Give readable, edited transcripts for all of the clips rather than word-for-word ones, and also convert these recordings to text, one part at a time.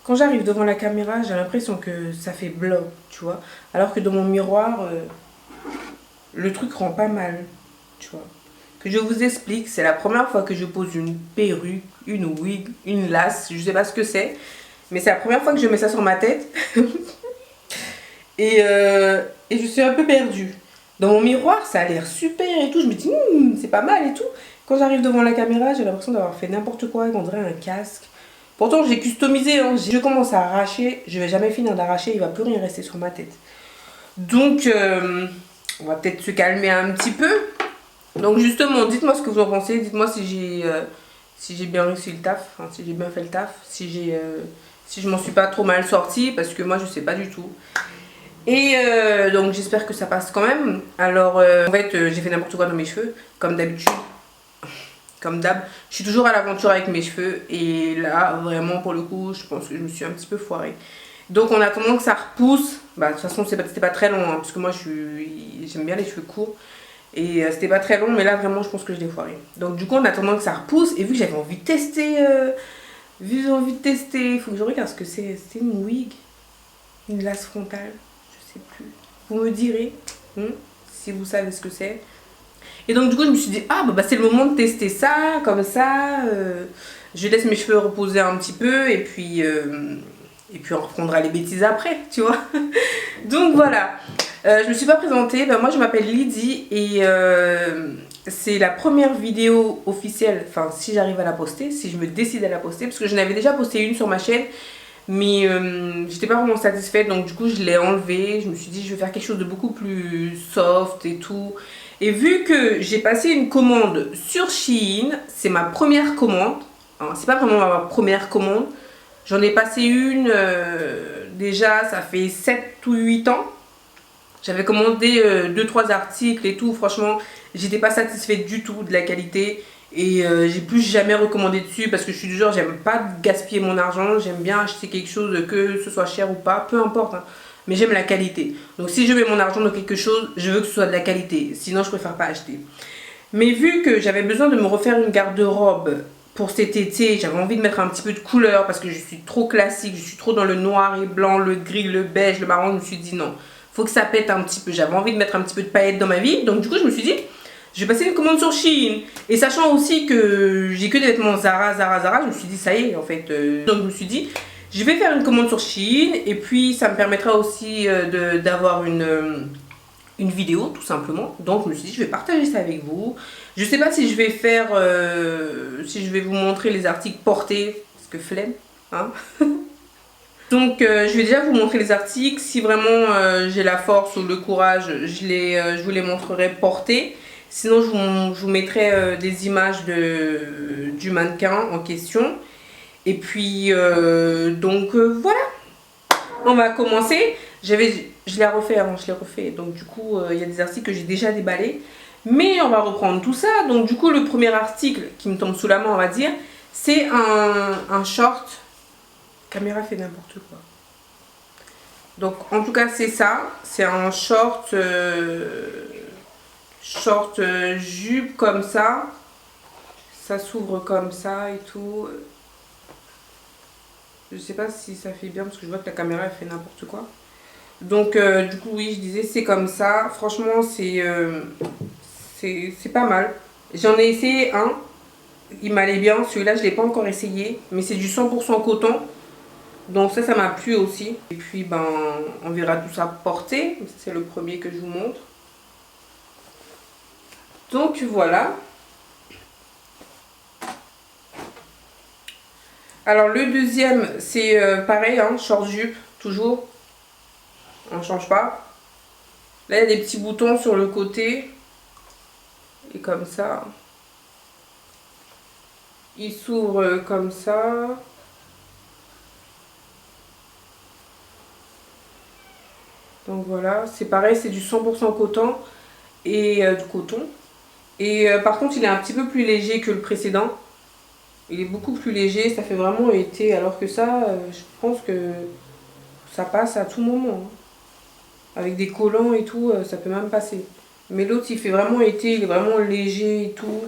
quand j'arrive devant la caméra, j'ai l'impression que ça fait bloc, tu vois. Alors que dans mon miroir, le truc rend pas mal, tu vois. Que je vous explique, c'est la première fois que je pose une perruque, une wig, une lace, je sais pas ce que c'est. Mais c'est la première fois que je mets ça sur ma tête. et je suis un peu perdue. Dans mon miroir, ça a l'air super et tout. Je me dis, c'est pas mal et tout. Quand j'arrive devant la caméra, j'ai l'impression d'avoir fait n'importe quoi, on dirait un casque. Pourtant, j'ai customisé. Hein. Je commence à arracher. Je vais jamais finir d'arracher. Il va plus rien rester sur ma tête. Donc, on va peut-être se calmer un petit peu. Donc, justement, dites-moi ce que vous en pensez. Dites-moi si j'ai bien réussi le taf. Enfin, si j'ai bien fait le taf. Si je m'en suis pas trop mal sortie. Parce que moi, je sais pas du tout. Et donc j'espère que ça passe quand même. Alors en fait j'ai fait n'importe quoi dans mes cheveux, comme d'habitude. Comme d'hab. Je suis toujours à l'aventure avec mes cheveux. Et là vraiment pour le coup je pense que je me suis un petit peu foirée. Donc en attendant que ça repousse. Bah de toute façon c'était pas très long. Hein, parce que moi j'aime bien les cheveux courts. Et c'était pas très long. Mais là vraiment je pense que je l'ai foiré. Donc du coup en attendant que ça repousse. Et vu que j'avais envie de tester. Il faut que je regarde ce que c'est. C'était une wig. Une lace frontale. Plus. Vous me direz si vous savez ce que c'est. Et donc du coup je me suis dit bah c'est le moment de tester ça comme ça. Je laisse mes cheveux reposer un petit peu et puis on reprendra les bêtises après, tu vois. Donc voilà. Je me suis pas présentée. Moi je m'appelle Lydie et c'est la première vidéo officielle. Enfin si j'arrive à la poster, si je me décide à la poster, parce que je n'avais déjà posté une sur ma chaîne. Mais j'étais pas vraiment satisfaite, donc du coup je l'ai enlevé. Je me suis dit je vais faire quelque chose de beaucoup plus soft et tout. Et vu que j'ai passé une commande sur Shein, c'est ma première commande. C'est pas vraiment ma première commande. J'en ai passé une déjà, ça fait 7 ou 8 ans. J'avais commandé 2-3 articles et tout. Franchement, j'étais pas satisfaite du tout de la qualité. Et j'ai plus jamais recommandé dessus parce que je suis du genre, j'aime pas gaspiller mon argent. J'aime bien acheter quelque chose, que ce soit cher ou pas, peu importe. Hein, mais j'aime la qualité. Donc si je mets mon argent dans quelque chose, je veux que ce soit de la qualité. Sinon, je préfère pas acheter. Mais vu que j'avais besoin de me refaire une garde-robe pour cet été, j'avais envie de mettre un petit peu de couleur parce que je suis trop classique. Je suis trop dans le noir et blanc, le gris, le beige, le marron. Je me suis dit non, faut que ça pète un petit peu. J'avais envie de mettre un petit peu de paillettes dans ma vie. Donc du coup, je me suis dit, je vais passer une commande sur Shein. Et sachant aussi que j'ai que des vêtements Zara, je me suis dit ça y est en fait. Donc je me suis dit, je vais faire une commande sur Shein. Et puis ça me permettra aussi d'avoir une vidéo tout simplement. Donc je me suis dit je vais partager ça avec vous. Je sais pas si je vais faire, si je vais vous montrer les articles portés. Parce que flemme. Hein. Donc je vais déjà vous montrer les articles. Si vraiment j'ai la force ou le courage, je vous les montrerai portés. Sinon je vous mettrai des images du mannequin en question. Et puis voilà. On va commencer. Je l'ai refait avant, je l'ai refait. Donc du coup il y a des articles que j'ai déjà déballés. Mais on va reprendre tout ça. Donc du coup le premier article qui me tombe sous la main on va dire. C'est un short. La caméra fait n'importe quoi. Donc en tout cas c'est ça. C'est un short jupe comme ça. Ça s'ouvre comme ça et tout. Je sais pas si ça fait bien parce que je vois que la caméra elle fait n'importe quoi. Donc du coup oui je disais c'est comme ça. Franchement c'est pas mal. J'en ai essayé un. Il m'allait bien. Celui-là je l'ai pas encore essayé. Mais c'est du 100% coton. Donc ça m'a plu aussi. Et puis on verra tout ça porté. C'est le premier que je vous montre. Donc voilà. Alors le deuxième c'est pareil, hein, short jupe, toujours. On ne change pas. Là il y a des petits boutons sur le côté. Et comme ça. Il s'ouvre comme ça. Donc voilà, c'est pareil, c'est du 100% coton et du coton. Et par contre, il est un petit peu plus léger que le précédent. Il est beaucoup plus léger, ça fait vraiment été. Alors que ça, je pense que ça passe à tout moment. Hein. Avec des collants et tout, ça peut même passer. Mais l'autre, il fait vraiment été, il est vraiment léger et tout.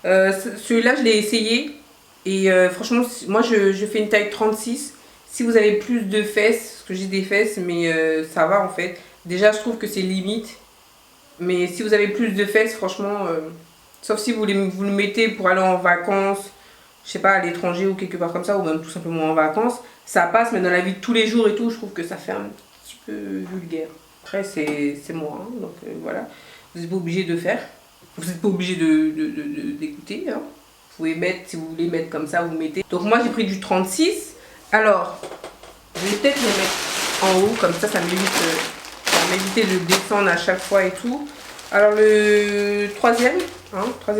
Celui-là, je l'ai essayé. Et franchement, moi, je fais une taille 36. Si vous avez plus de fesses, parce que j'ai des fesses, mais ça va en fait. Déjà, je trouve que c'est limite. Mais si vous avez plus de fesses, franchement, sauf si vous le mettez pour aller en vacances, je sais pas, à l'étranger ou quelque part comme ça, ou même tout simplement en vacances, ça passe, mais dans la vie de tous les jours et tout, je trouve que ça fait un petit peu vulgaire. Après, c'est moi, hein, donc voilà. Vous n'êtes pas obligé de faire. Vous n'êtes pas obligé d'écouter. Hein. Vous pouvez mettre, si vous voulez mettre comme ça, vous mettez. Donc moi, j'ai pris du 36. Alors, je vais peut-être le mettre en haut, comme ça m'éviter de descendre à chaque fois et tout. Alors le troisième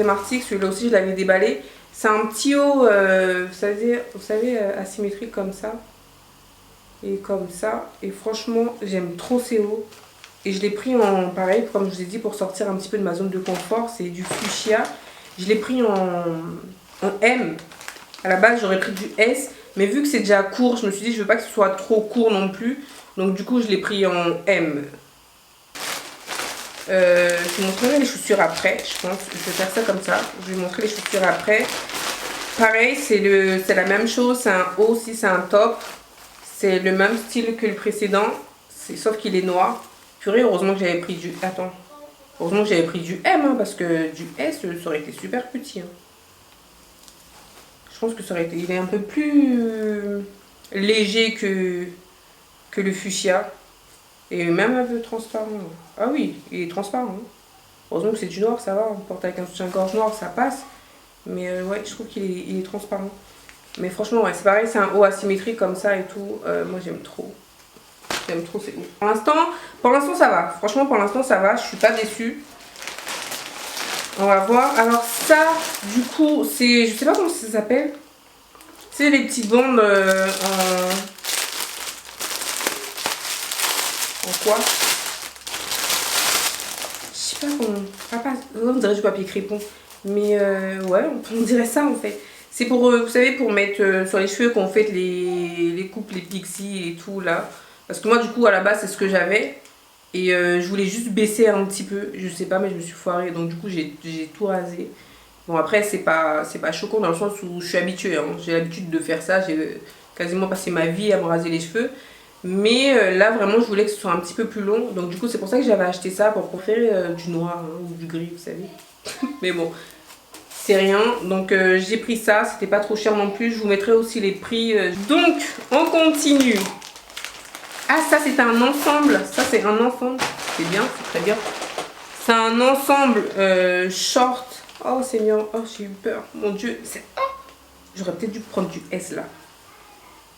article, celui-là aussi je l'avais déballé. C'est un petit haut, vous savez, asymétrique comme ça. Et comme ça. Et franchement, j'aime trop ces hauts. Et je l'ai pris en, pareil, comme je vous ai dit, pour sortir un petit peu de ma zone de confort. C'est du fuchsia. Je l'ai pris en M. À la base, j'aurais pris du S. Mais vu que c'est déjà court, je me suis dit, je veux pas que ce soit trop court non plus. Donc du coup, je l'ai pris en M. Je vous montrerai les chaussures après, je pense. Je vais faire ça comme ça. Je vais vous montrer les chaussures après. Pareil, c'est la même chose. C'est un haut aussi, c'est un top. C'est le même style que le précédent. Sauf qu'il est noir. Purée, heureusement que j'avais pris du... Attends. Heureusement que j'avais pris du M, hein, parce que du S, ça aurait été super petit. Hein. Je pense que ça aurait été... Il est un peu plus léger que le fuchsia. Et même un peu transparent. Ah oui, il est transparent. Hein. Heureusement que c'est du noir, ça va. On porte avec un soutien-gorge noir, ça passe. Mais ouais, je trouve qu'il est transparent. Mais franchement, ouais, c'est pareil, c'est un haut asymétrique comme ça et tout. Moi, j'aime trop. J'aime trop ces hauts. Pour l'instant, ça va. Franchement, pour l'instant, ça va. Je suis pas déçue. On va voir. Alors ça, du coup, c'est... Je sais pas comment ça s'appelle. C'est les petites bandes en quoi? Je sais pas comment... on dirait du papier crépon. Mais ouais, on dirait ça en fait. C'est pour, vous savez, pour mettre sur les cheveux qu'on fait les coupes, les pixies et tout là. Parce que moi, du coup, à la base, c'est ce que j'avais. Et je voulais juste baisser un petit peu. Je sais pas, mais je me suis foirée. Donc, du coup, j'ai tout rasé. Bon, après, c'est pas choquant dans le sens où je suis habituée. Hein. J'ai l'habitude de faire ça. J'ai quasiment passé ma vie à me raser les cheveux. Mais là, vraiment, je voulais que ce soit un petit peu plus long. Donc, du coup, c'est pour ça que j'avais acheté ça pour faire du noir hein, ou du gris, vous savez. Mais bon, c'est rien. Donc, j'ai pris ça. C'était pas trop cher non plus. Je vous mettrai aussi les prix. Donc, on continue. Ah, ça, c'est un ensemble. Ça, c'est un ensemble. C'est bien, c'est très bien. C'est un ensemble short. Oh, Seigneur. Oh, j'ai eu peur. Mon Dieu. Oh, j'aurais peut-être dû prendre du S, là.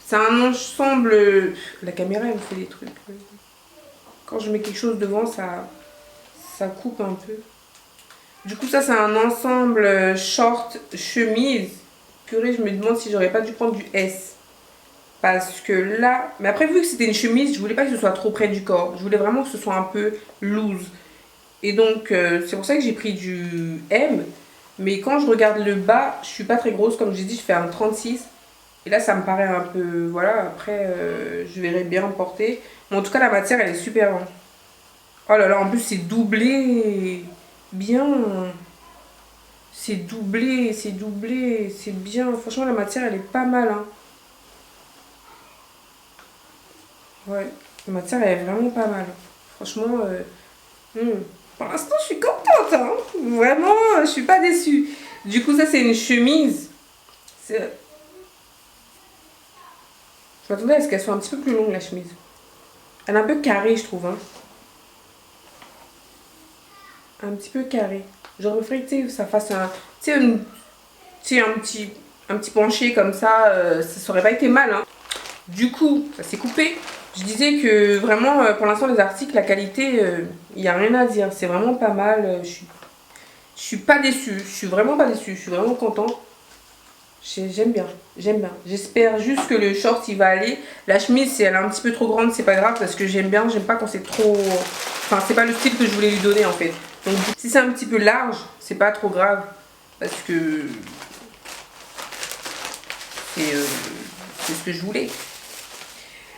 C'est un ensemble... La caméra, elle me fait des trucs. Quand je mets quelque chose devant, ça coupe un peu. Du coup, ça, c'est un ensemble short chemise. Purée, je me demande si j'aurais pas dû prendre du S. Parce que là... Mais après, vu que c'était une chemise, je voulais pas que ce soit trop près du corps. Je voulais vraiment que ce soit un peu loose. Et donc, c'est pour ça que j'ai pris du M. Mais quand je regarde le bas, je suis pas très grosse. Comme j'ai dit, je fais un 36. Et là, ça me paraît un peu... Voilà, après, je verrai bien porter. Mais en tout cas, la matière, elle est super. Hein. Oh là là, en plus, c'est doublé. Bien. C'est doublé, c'est bien. Franchement, la matière, elle est pas mal. Hein. Ouais, la matière, elle est vraiment pas mal. Franchement, pour l'instant, je suis contente. Hein. Vraiment, je suis pas déçue. Du coup, ça, c'est une chemise. Je m'attendais à ce qu'elle soit un petit peu plus longue, la chemise. Elle est un peu carrée, je trouve. Hein. Un petit peu carrée. J'aurais préféré que ça fasse un petit penché comme ça. Ça aurait pas été mal. Hein. Du coup, ça s'est coupé. Je disais que vraiment, pour l'instant, les articles, la qualité, il n'y a rien à dire. C'est vraiment pas mal. Je suis pas déçue. Je suis vraiment pas déçue. Je suis vraiment contente. J'aime bien. J'aime bien. J'espère juste que le short, il va aller. La chemise, si elle est un petit peu trop grande, c'est pas grave parce que j'aime bien. J'aime pas quand c'est trop... Enfin, c'est pas le style que je voulais lui donner, en fait. Donc, si c'est un petit peu large, c'est pas trop grave. Parce que... c'est ce que je voulais.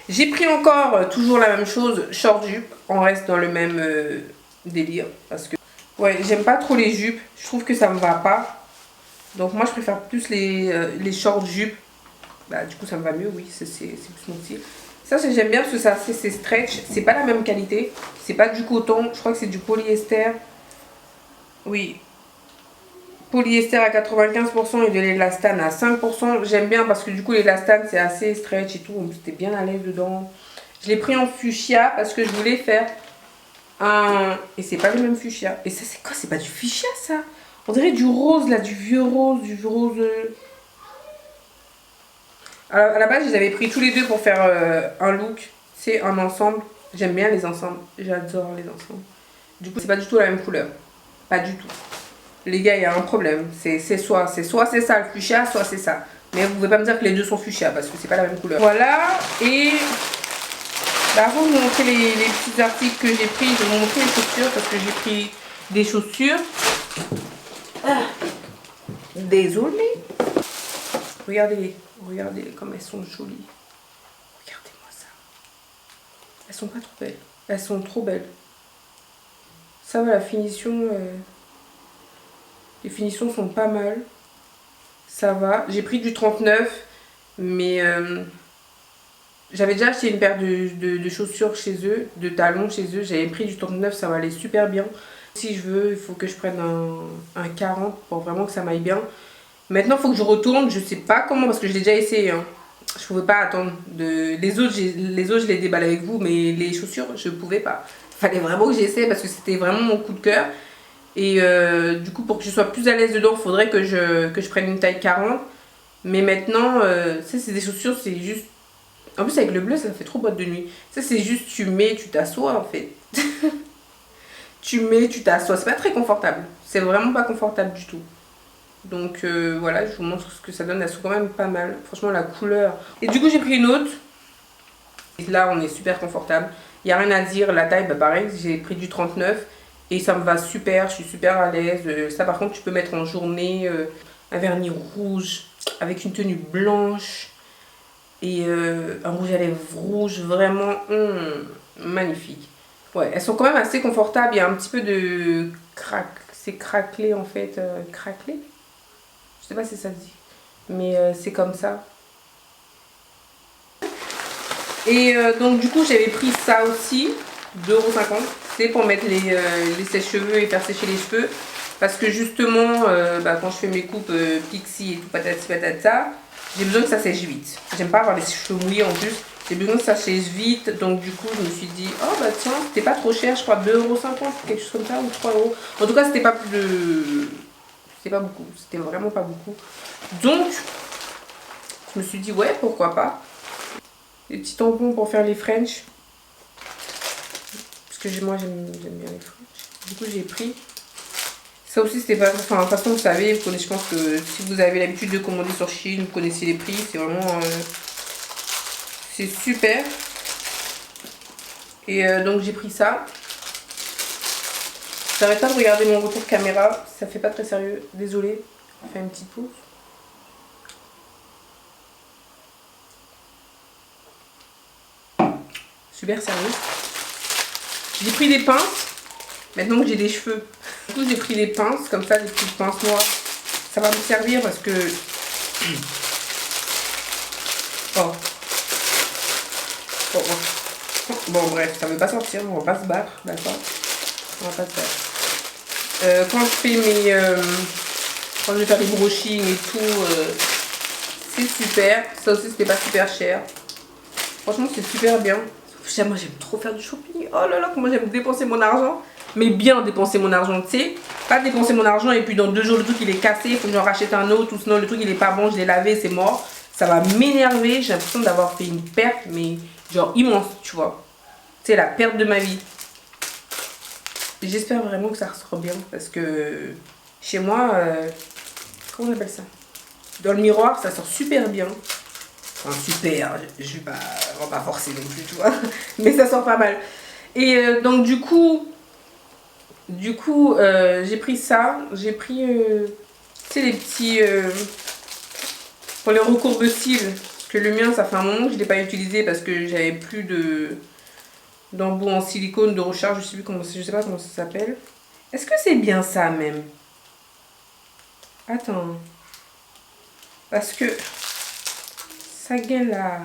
J'ai pris encore toujours la même chose, short jupe. On reste dans le même délire. Parce que, ouais, j'aime pas trop les jupes. Je trouve que ça me va pas. Donc moi, je préfère plus les short jupes. bah du coup ça me va mieux, oui, c'est plus mon style. Ça j'aime bien parce que ça c'est stretch, c'est pas la même qualité, c'est pas du coton, je crois que c'est du polyester. Oui, polyester à 95% et de l'élastane à 5%. J'aime bien parce que du coup l'élastane c'est assez stretch et tout, donc j'étais bien à l'aise dedans. Je l'ai pris en fuchsia parce que je voulais faire un... Et c'est pas le même fuchsia. Et ça c'est quoi? C'est pas du fuchsia ça? On dirait du rose là, du vieux rose, du rose... Alors, à la base je les avais pris tous les deux pour faire un look. C'est un ensemble. J'aime bien les ensembles. J'adore les ensembles. Du coup c'est pas du tout la même couleur. Pas du tout. Les gars, il y a un problème. C'est soit c'est ça le fuchsia, soit c'est ça. Mais vous pouvez pas me dire que les deux sont fuchsia parce que c'est pas la même couleur. Voilà. Et bah, avant de vous montrer les petits articles que j'ai pris, je vais vous montrer les chaussures parce que j'ai pris des chaussures. Ah. Désolée. Regardez comme elles sont jolies. Regardez-moi ça. Elles sont pas trop belles. Elles sont trop belles. Ça va, la finition... Les finitions sont pas mal. Ça va. J'ai pris du 39. Mais j'avais déjà acheté une paire de chaussures chez eux. De talons chez eux. J'avais pris du 39. Ça m'allait super bien. Si je veux, il faut que je prenne un 40 pour vraiment que ça m'aille bien. Maintenant, il faut que je retourne. Je sais pas comment parce que je l'ai déjà essayé. Hein. Je pouvais pas attendre. Les autres, je les déballe avec vous. Mais les chaussures, je pouvais pas. Il fallait vraiment que j'essaie parce que c'était vraiment mon coup de cœur. Et du coup, pour que je sois plus à l'aise dedans, il faudrait que je prenne une taille 40. Mais maintenant, ça c'est des chaussures, c'est juste... En plus avec le bleu, ça fait trop boîte de nuit. Ça c'est juste, tu mets, tu t'assois en fait. Tu mets, tu t'assois. C'est pas très confortable. C'est vraiment pas confortable du tout. Donc voilà, je vous montre ce que ça donne. Elles sont quand même pas mal. Franchement, la couleur. Et du coup, j'ai pris une autre. Et là, on est super confortable. Il n'y a rien à dire. La taille, bah pareil, j'ai pris du 39. Et ça me va super, je suis super à l'aise. Ça par contre tu peux mettre en journée un vernis rouge avec une tenue blanche et un rouge à lèvres rouge, vraiment magnifique. Ouais, elles sont quand même assez confortables, il y a un petit peu de c'est craquelé en fait, craquelé? Je sais pas si ça se dit, mais c'est comme ça. Et donc du coup j'avais pris ça aussi, 2,50 €. C'est pour mettre les sèche-cheveux et faire sécher les cheveux. Parce que justement, bah, quand je fais mes coupes pixie et tout patati patata, j'ai besoin que ça sèche vite. J'aime pas avoir les cheveux mouillés en plus. J'ai besoin que ça sèche vite. Donc du coup, je me suis dit, oh bah tiens, c'était pas trop cher, je crois 2,50 €, quelque chose comme ça, ou 3 €. En tout cas, c'était pas plus de... C'était pas beaucoup. C'était vraiment pas beaucoup. Donc, je me suis dit, ouais, pourquoi pas. Des petits tampons pour faire les French. Parce que moi, j'aime bien les French. Du coup, j'ai pris... Ça aussi, c'était pas... Enfin, de toute façon, vous savez, vous connaissez, je pense que si vous avez l'habitude de commander sur Shein, vous connaissez les prix. C'est vraiment... c'est super. Et donc, j'ai pris ça. J'arrête pas de regarder mon retour caméra. Ça fait pas très sérieux. Désolée. On va faire une petite pause. Super sérieux. J'ai pris des pinces. Maintenant que j'ai des cheveux. Du coup, j'ai pris des pinces, comme ça, des petites pinces noires. Ça va me servir parce que... Oh. Oh, oh. Bon, bref, ça ne veut pas sortir. On va pas se battre, d'accord? On va pas se battre. Quand je fais mes... quand je vais faire les brushing et tout, c'est super. Ça aussi, c'était pas super cher. Franchement, c'est super bien. Moi, j'aime trop faire du shopping. Oh là là, comment j'aime dépenser mon argent. Mais bien dépenser mon argent, tu sais. Pas dépenser mon argent et puis dans 2 jours, le truc, il est cassé. Il faut que j'en rachète un autre. Ou sinon, le truc, il est pas bon. Je l'ai lavé, c'est mort. Ça va m'énerver. J'ai l'impression d'avoir fait une perte, mais genre immense, tu vois. C'est la perte de ma vie. J'espère vraiment que ça ressort bien. Parce que chez moi, comment on appelle ça? Dans le miroir, ça sort super bien. Enfin, super, je vais pas forcer non plus, tu vois. Mais ça sort pas mal. Et donc du coup, j'ai pris ça. J'ai pris, tu sais, les petits... pour les recourbe-cils. Parce que le mien, ça fait un moment que je ne l'ai pas utilisé parce que j'avais plus d'embout en silicone de recharge. Je sais pas comment ça s'appelle. Est-ce que c'est bien ça même? Attends. Parce que... Ça gagne là.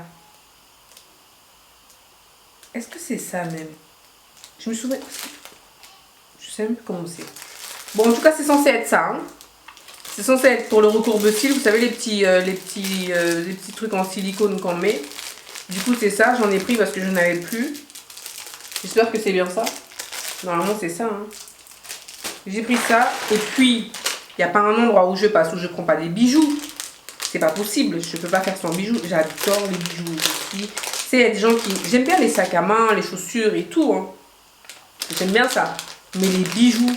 Est-ce que c'est ça même? Je me souviens. Je sais même plus comment c'est. Bon, en tout cas, c'est censé être ça. Hein. C'est censé être pour le recourbe-cils. Vous savez, les petits trucs en silicone qu'on met. Du coup, c'est ça. J'en ai pris parce que je n'avais plus. J'espère que c'est bien ça. Normalement, c'est ça. Hein. J'ai pris ça. Et puis, il n'y a pas un endroit où je passe où je prends pas des bijoux. C'est pas possible. Je peux pas faire sans bijoux. J'adore les bijoux aussi. Il y a des gens qui... J'aime bien les sacs à main, les chaussures et tout. Hein. J'aime bien ça. Mais les bijoux...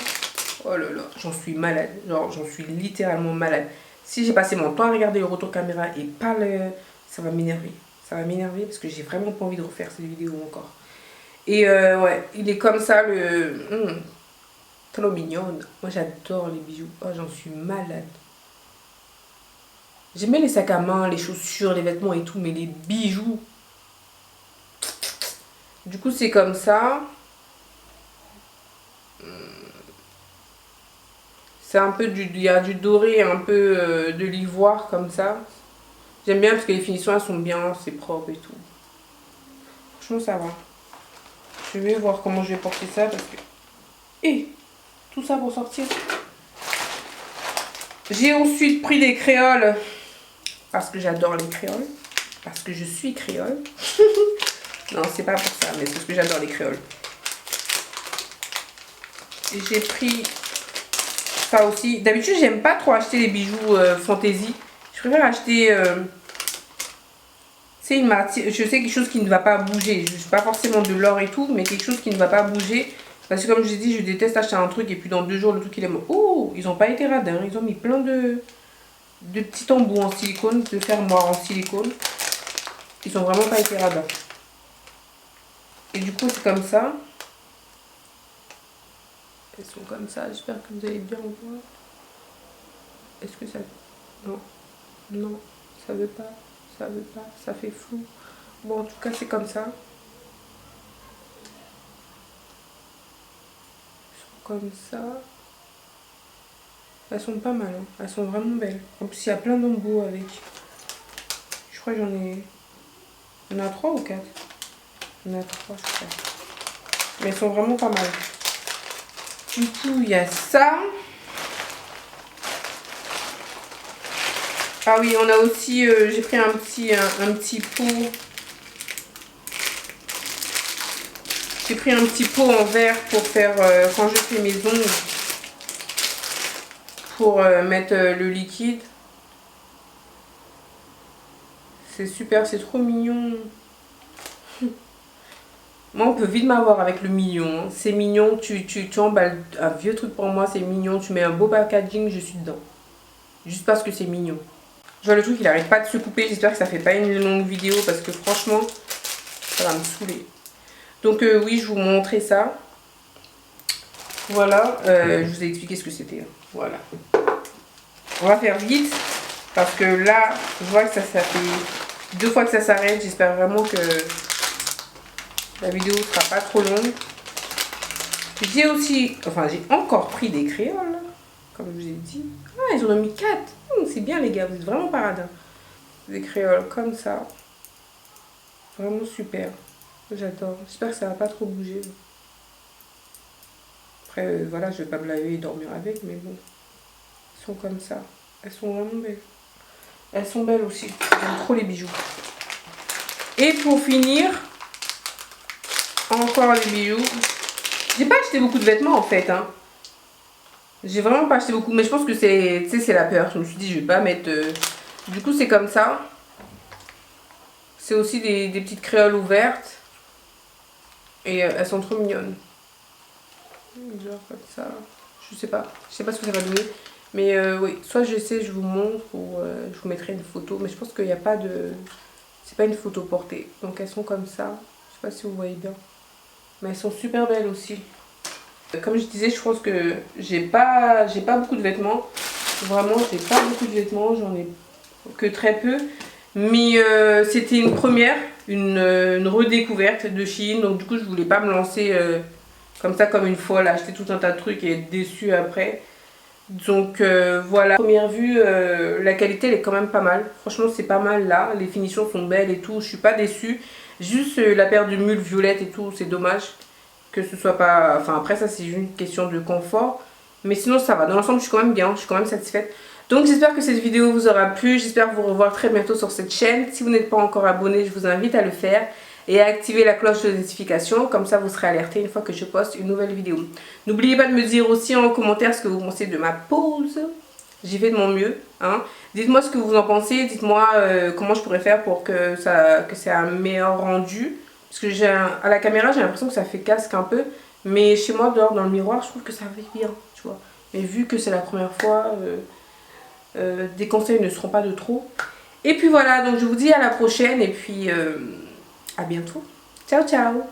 Oh là là, j'en suis malade. Genre, j'en suis littéralement malade. Si j'ai passé mon temps à regarder le retour caméra et pas le... Ça va m'énerver. Ça va m'énerver parce que j'ai vraiment pas envie de refaire cette vidéo encore. Et ouais, il est comme ça le... trop mignonne. Moi, j'adore les bijoux. Oh, j'en suis malade. J'aime bien les sacs à main, les chaussures, les vêtements et tout. Mais les bijoux... Du coup, c'est comme ça. C'est un peu du... Il y a du doré, un peu de l'ivoire comme ça. J'aime bien parce que les finitions, elles sont bien, c'est propre et tout. Franchement, ça va. Je vais voir comment je vais porter ça parce que... Et tout ça pour sortir. J'ai ensuite pris des créoles parce que j'adore les créoles. Parce que je suis créole. Non, c'est pas pour ça, mais c'est parce que j'adore les créoles. J'ai pris ça aussi. D'habitude, j'aime pas trop acheter les bijoux fantaisie. Je préfère acheter... c'est une matière... Je sais quelque chose qui ne va pas bouger. Je sais pas forcément de l'or et tout, mais quelque chose qui ne va pas bouger. Parce que comme je l'ai dit, je déteste acheter un truc et puis dans 2 jours, le truc il est mort. Oh, ils ont pas été radins. Ils ont mis plein de petits embouts en silicone, de fermoirs en silicone. Ils ont vraiment pas été radins. Et du coup, c'est comme ça. Elles sont comme ça. J'espère que vous allez bien voir. Est-ce que ça... Non. Non. Ça veut pas. Ça veut pas. Ça fait flou. Bon, en tout cas, c'est comme ça. Comme ça. Elles sont pas mal, hein. Elles sont vraiment belles. En plus, il y a plein d'embouts avec. Je crois que j'en ai... Il y en a 3 ou 4? Il y en a 3, je crois. Mais elles sont vraiment pas mal. Du coup, il y a ça. Ah oui, on a aussi... j'ai pris un petit pot. J'ai pris un petit pot en verre pour faire... quand je fais mes ongles. Pour mettre le liquide. C'est super, c'est trop mignon. Moi, on peut vite m'avoir avec le mignon. Hein. C'est mignon, tu emballes un vieux truc pour moi, c'est mignon. Tu mets un beau packaging, je suis dedans. Juste parce que c'est mignon. Genre le truc, il arrête pas de se couper. J'espère que ça fait pas une longue vidéo parce que franchement, ça va me saouler. Donc oui, je vous montrais ça. Voilà, je vous ai expliqué ce que c'était. Voilà. On va faire vite parce que là, je vois que ça fait 2 fois que ça s'arrête. J'espère vraiment que la vidéo ne sera pas trop longue. J'ai aussi, enfin j'ai encore pris des créoles, comme je vous ai dit. Ah, ils en ont mis 4. C'est bien les gars, vous êtes vraiment paradins. Des créoles comme ça. Vraiment super. J'adore. J'espère que ça va pas trop bouger. Après, voilà, je vais pas me laver et dormir avec, mais bon. Elles sont comme ça. Elles sont vraiment belles. Elles sont belles aussi. J'aime trop les bijoux. Et pour finir, encore les bijoux. J'ai pas acheté beaucoup de vêtements en fait. Hein. J'ai vraiment pas acheté beaucoup. Mais je pense que c'est la peur. Je me suis dit, je vais pas mettre... Du coup, c'est comme ça. C'est aussi des petites créoles ouvertes. Et elles sont trop mignonnes. Genre comme ça. Je sais pas ce que ça va donner. Mais oui, soit j'essaie, je vous montre ou je vous mettrai une photo. Mais je pense qu'il n'y a pas de... C'est pas une photo portée. Donc elles sont comme ça. Je sais pas si vous voyez bien. Mais elles sont super belles aussi. Comme je disais, je pense que j'ai pas beaucoup de vêtements. Vraiment, j'ai pas beaucoup de vêtements. J'en ai que très peu. Mais c'était une première, une redécouverte de Shein. Donc du coup, je voulais pas me lancer comme ça, comme une folle, acheter tout un tas de trucs et être déçue après. Donc voilà, première vue, la qualité elle est quand même pas mal. Franchement c'est pas mal là, les finitions sont belles et tout, je suis pas déçue. Juste la paire de mules violettes et tout, c'est dommage que ce soit pas... Enfin après ça c'est juste une question de confort. Mais sinon ça va, dans l'ensemble je suis quand même bien, je suis quand même satisfaite. Donc j'espère que cette vidéo vous aura plu, j'espère vous revoir très bientôt sur cette chaîne. Si vous n'êtes pas encore abonné, je vous invite à le faire. Et à activer la cloche de notification, comme ça vous serez alerté une fois que je poste une nouvelle vidéo. N'oubliez pas de me dire aussi en commentaire ce que vous pensez de ma pose. J'ai fait de mon mieux. Hein. Dites-moi ce que vous en pensez, dites-moi comment je pourrais faire pour que ça ait un meilleur rendu. Parce que à la caméra j'ai l'impression que ça fait casque un peu. Mais chez moi, dehors dans le miroir, je trouve que ça fait bien, tu vois. Mais vu que c'est la première fois, des conseils ne seront pas de trop. Et puis voilà, donc je vous dis à la prochaine et puis... à bientôt. Ciao, ciao.